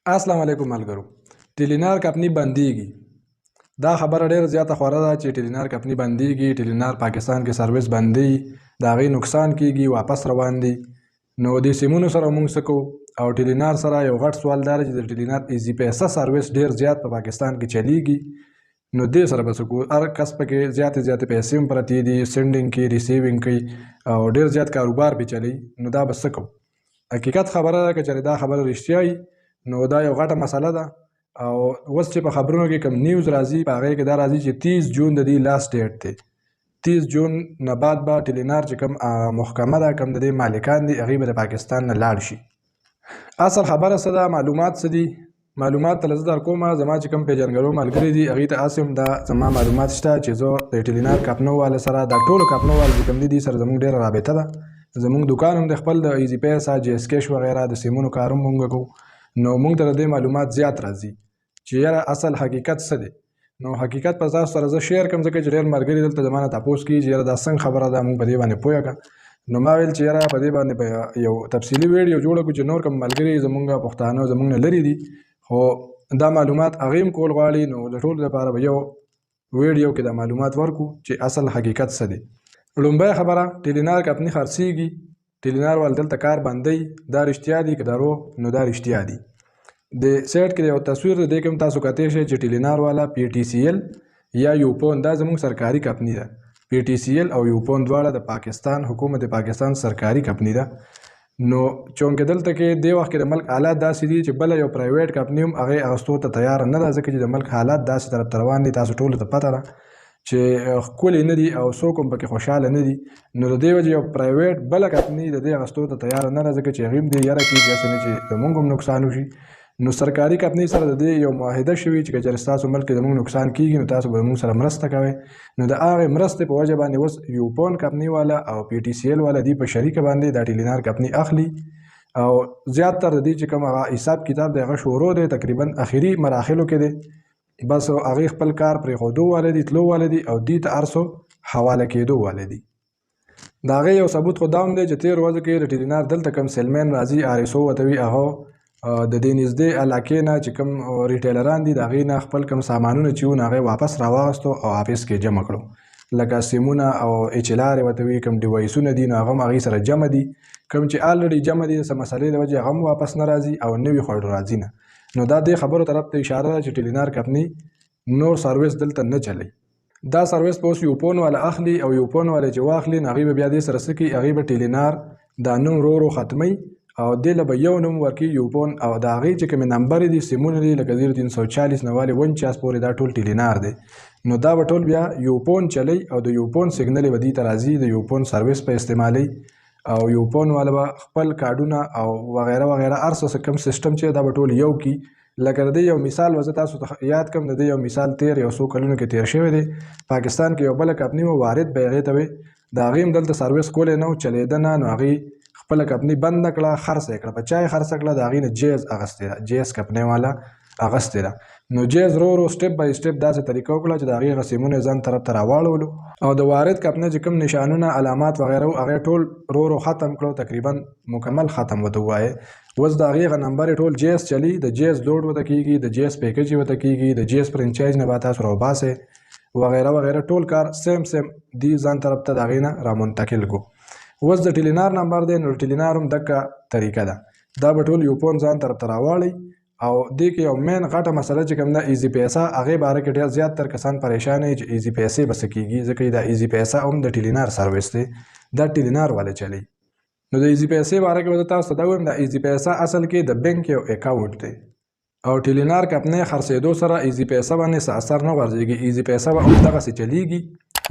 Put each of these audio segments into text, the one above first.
السلام علیکم ملګرو. ټیلینار کمپنی بندیږي. دا خبره ډیره زیاته خوره ده چې ټیلینار کمپنی بندیږي. ټیلینار پاکستان کې سرویس بندي، د هغې نقصان کیږي، واپس روان دي. نو د سیمونو سره موږ څه کوو؟ او ټیلینار سره یو غټ سوال دا دی چې د ټیلینار ایزي پیسه سرویس ډیر زیات په پاکستان کې چلیږي. نو دې سره به څه کوو؟ هر کس پکې زیاتې پیسې هم پرتې دي، سینډینګ کوي، ریسیوینګ کوي او ډیر زیات کاروبار پې چلی. نو دا به څه کوو؟ حقیقت خبره ده که چېرې دا خبره رښتیا وي نو دا یو غټه مسله ده. او اوس چې په خبرونو کې کوم نیوز راځي په هغې کې دا راځي چې 30 جون د دې لاست ډیټ دی. 30 جون نه بعد به ټیلینار چې کوم محکمه ده، کوم د دې مالکان دي، هغوی به د پاکستان نه لاړ شي. اصل خبره څه ده؟ معلومات څه دي؟ معلومات ته زه درکومه. زما چې کوم پیژنګلو ملګري دي هغوی ته هسې هم دا زما معلومات شته چې زه د ټیلینار کمپنو والا سره، دا ټولو کمپنو والا چې کوم دي سره زموږ ډېره رابطه ده. زموږ دوکان هم د خپل د ایزي پیسه، جی اس کیش وغیره د سیمونو کار هم موږ کوو. نو موږ ته د دې معلومات زیات راځي چې یاره اصل حقیقت څه دی. نو حقیقت په تاسو سره زه شیر کوم ځکه چې ډېر ملګري دلته زما نه تپوس کوي چې یاره دا څنګه خبره ده، موږ په دې باندې پوه کړه. نو ما ویل چې یاره په دې باندې به یو تفصیلي ویډیو جوړه کړو چې نور کوم ملګري زموږ پښتانه زموږ نه لرې دي خو دا معلومات هغې هم کول غواړي. نو د ټولو لپاره به یو ویډیو کې دا معلومات ورکړو چې اصل حقیقت څه دی. لومبۍ خبره، ټیلینار کمپني خرڅېږي، ټیلینار والا دلته کار بندوي. دا رښتیا دي که دروغ؟ نو دا رښتیا دي. د سایټ کې یو تصویر د دې کوم تاسو کتلی شئ چې ټیلینار والا پی ټي سی ایل یا یوپون، دا زموږ سرکاري کمپني ده. پی ټي سی ایل او یوپون دواړه د پاکستان حکومت پاکستان سرکاري کمپني ده. نو چونکې دلته کې دې وخت کې د ملک حالات داسې دي چې بله یو پرایویټ کمپني هم هغې اخیستو ته تیار نه ده، ځکه چې د ملک حالات داسې طرف ته روان دي. تاسو ټولو ته پته ده چې ښکلي نه دي او څوک هم پکې خوشحاله نه دي. نو د دې وجې یو پرایویټ بله کمپني د دې اخیستو ته تیاره نه ده، ځکه چې هغوی هم دې یره کېږي هسې نه چې زموږ هم نقصان وشي. نو سرکاري کمپني سره د دې یو معاهده شوي چې که چېرې ستاسو ملک کې زموږ نقصان کېږي نو تاسو به زموږ سره مرسته کوئ. نو د هغې مرستې په وجه باندې اوس یوپون کمپني والا او پی ټي سی ایل والا دي په شریکه باندې دا ټیلینار کمپني اخلي او زیاتره د دې چې کوم هغه حساب کتاب دی هغه شروع دی، تقریبا اخري مراحلو کې دی. بس هغې خپل کار پرېښودو والا دي، تلو والا دي او دې ته هر څه حواله کېدو والا دي. د هغې یو ثبوت خو دا هم دی چې تېر ورځو کې د ټیلینار دلته کوم سیلمین راځي، آر ایس او ورته وي، هغه د دې نږدې علاقې نه چې کوم ریټیلران دي د هغې نه خپل کوم سامانونه چې وو هغې واپس راواغستو او آفس کې جمع کړو. لکه سیمونه او ایچ ال آر ورته وي، کوم ډیوایسونه دي نو هغه هم هغې سره جمع دي. کوم چې الریډي جمع دي د څه مسلې د وجې هغه هم واپس نه راځي او نوي خواړه راځي نه. نو دا دې خبرو طرف ته اشاره ده چې ټیلینار کمپني نور سرویس دلته نه چلی. دا سرویس به اوس یوپون والا اخلي او یوپون والا چې واخلي نو هغوی به بیا دې سره څه کوي؟ هغوی به ټیلینار دا نوم ورو ختموي او دې له به یو نوم ورکوي یوپون، او د هغې چې کومې نمبرې دي، سیمونه دي، لکه 0340 نه والې 49 پورې دا ټول ټیلینار دی. نو دا به ټول بیا یوپون چلی او د یوپون سیګنل به دې ته راځي، د یوپون سرویس به استعمالوي او یوپون والا به خپل کارډونه او وغیره وغیره هر څه کوم سیسټم چې دا به ټول یو کی. لکه د دې یو مثال به زه تاسو ته یاد کړم. د دې یو مثال تېر یو څو کلونو کې تېر شوی دی. پاکستان کې یو بله کمپني وه، وارد به یې هغې ته وی، د هغې هم دلته سرویس کولی نه و، چلېده نه. نو هغې خپله کمپني بنده کړه، خرڅه یې کړه. په چا یې خرڅه کړه؟ د هغې نه جیز اخیستې ده، جیز کمپنۍ والا اخیستې ده. نو جیز ورو ورو سټپ بای سټپ داسې طریقه وکړه چې د هغې هغه سیمونه یې ځان طرف ته راواړولو او د وارد کمپنۍ چې کوم نشانونه، علامات وغیره وو هغې ټول ورو ورو ختم کړو، تقریبا مکمل ختم ورته ووایې. اوس د هغې هغه نمبر یې ټول جیز چلی، د جیز لوډ ورته کېږي، د جیز پیکج یې ورته کېږي، د جیز فرنچایز نه به تاسو راوباسئ وغیره وغیره. ټول کار سیم دی ځان طرف ته د هغې نه رامنتقل کړو. اوس د ټیلینار نمبر دی نو ټیلینار هم دقه طریقه ده، دا به ټول یوپون ځان طرف ته راواړئ. او دې کې یو مین غټه مسله چې کوم ده ایزي پیسه، هغې باره کې ډېر زیات تر کسان پریشان وي چې ایزي پیسې به څه کېږي، ځکه دا ایزي پیسه هم د ټیلینار سرویس دی، دا ټیلینار والا چلی. نو د ایزي پیسې باره کې به زه تاسو ته دا ووایم، دا ایزي پیسه اصل کې د بینک یو اکاونټ دی او ټیلینار کمپنۍ خرڅېدو سره ایزي پیسه باندې څه اثر نه غورځېږي. ایزي پیسه به همدغسې چلیږي،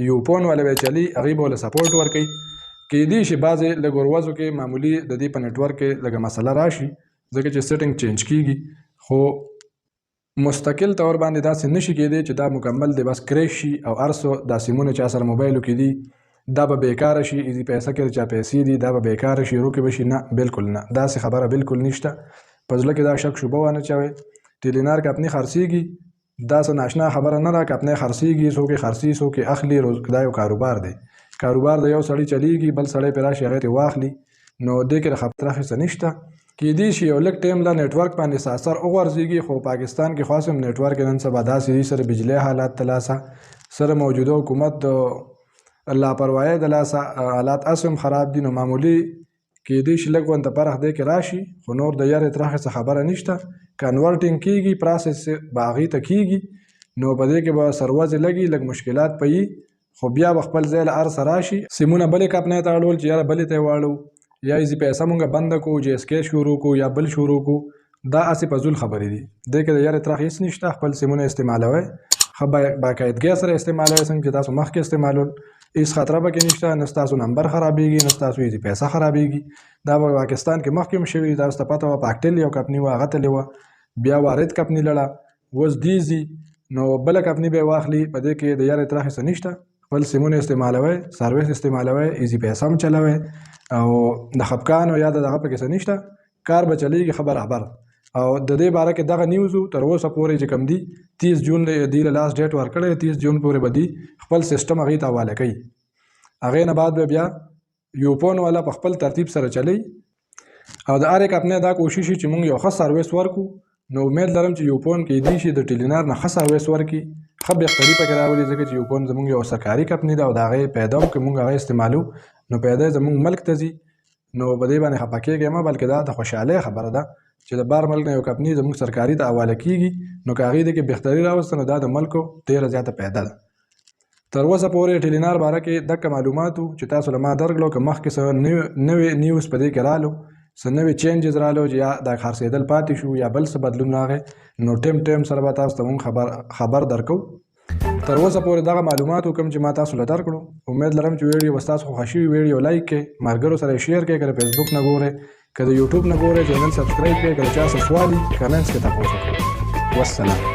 یوپون والا به یې چلي، هغوی به ورله سپورټ ورکوي. کیدای شي بعضې لږ ورځو کې معمولي د دې په نیټورک کې لږه مسله راشي، ځکه چې سیټینګ چینج کېږي، خو مستقل طور باندې داسې نشي کېدی چې دا مکمل دی بس کریش شي او هر څه دا سیمونه چا سره موبایلو کې دي دا به بیکاره شي. ایزي پیسه کې چا پیسې دي دا به بیکاره شي، روکې به شي. نه، بالکل نه، داسې خبره بالکل نشته. په زړه کې دا شک شوبه وانه چوئ. ټیلینار کمپني خرڅېږي، دا څه ناشنا خبره نه ده. کمپنۍ خرڅېږي، څوک یې خرڅي څوک یې اخلي، دا یو کاروبار دی. کاروبار د یو سړي چلیږي، بل سړی پرې راشي هغې ته واخلي. نو دې کې د خطر هېڅ نشته. کیدای شي یو لږ ټایم لا نیټورک باندې ساسر وغورځېږي، خو پاکستان کې خاص هم نیټورک نن سبا داسې دي سره بجلی حالات د لاسه سره موجوده حکومت د لاپروايۍ د لاسه حالات اسم خراب دي، نو معمولي کیدای شي لږ غونډه پرخ دی کې راشي، خو نور د یارې ترخې څه خبره نشته. کنورټینګ کیږي، پروسس به هغې ته کیږي، نو په دې کې به سروځې لګي، لږ مشکلات به وي، خو بیا به خپل ځای له هر څه راشي. سیمونه بلې کمپنۍ ته اړول چې یاره بلې ته یې واړو، یا یې پیسه مونږ بنده کړو، جی اس کې شروع کړو یا بل شروع کړو، دا هسې فضول خبرې دي. دې کې د یارې ترخ هېڅ نشته. خپل سیمونه استعمالوئ، ښه باقاعدګۍ سره استعمالوئ، څنګه چې تاسو مخکې استعمالول، هېڅ خطره پکې نشته، نه ستاسو نمبر خرابېږي، نه ستاسو هېڅ پیسه خرابېږي. دا په پاکستان کې مخکې هم شوي، تاسو ته پته وه. پاکټل یو کمپنۍ وه، هغه تللې وه، بیا وارد کمپنۍ لړه، اوس دې ځي، نو بله کمپنۍ به یې واخلي. په دې کې د یارې ترخې څه نشته. خپل سیمونه استعمالوئ، سروس استعمالوئ، ایزي پیسه هم چلوئ، او د خفقان او یا د دغه پکې څه نشته، کار به چلیږي ښه برابر. او د دې باره کې دغه نیوز تر اوسه پورې چې کوم دي 30 جون دې له لاست ډیټ ورکړی، 30 جون پورې به دي خپل سیسټم هغې ته حواله کوي. هغې نه بعد به بیا یوپون والا په خپل ترتیب سره چلی، او د هرې کمپنۍ دا کوشش وي چې موږ یو ښه سروس ورکړو. نو امید لرم چې یوپون کیدای شي د ټیلینار نه ښه سروس ورکړي، ښه بهتري پکې راولي، ځکه چې یوپون زموږ یو سرکاري کمپنۍ ده او د هغې پیدا هم که موږ هغه استعمالو، نو پیدا یې زموږ ملک ته ځي. نو په دې باندې خفه کېږئ مه، بلکې دا د خوشحالۍ خبره ده چې د بار ملک نه یو کمپنۍ زموږ سرکاري ته حواله کېږي، نو که هغې دې کې بهتري راوسته، نو دا د ملکو ډېره زیاته پیدا ده. تر اوسه پورې ټیلینار باره کې دغه معلومات چې تاسو له ما درکړو، که مخکې څه نوې نیوز په دې کې رالو، څه نوې چینجز رالو، چې یا دا خرڅېدل پاتې شو یا بل څه بدلون راغی، نو ټیم سره به تاسو ته مونږ خبر درکو. تر اوسه پورې دغه معلوماتو کوم چې ما تاسو له درکړو، امید لرم چې ویډیو به ستاسو خوښه شوي. ویډیو لایک کړئ، ملګرو سره یې شیر کړئ، که د فیسبوک نه ګورئ، که د یوټیوب نه ګورئ، چینل سبسکرایب کړئ، که د چا څه سوال وي کمنټس کې تپوس وکړئ. والسلام.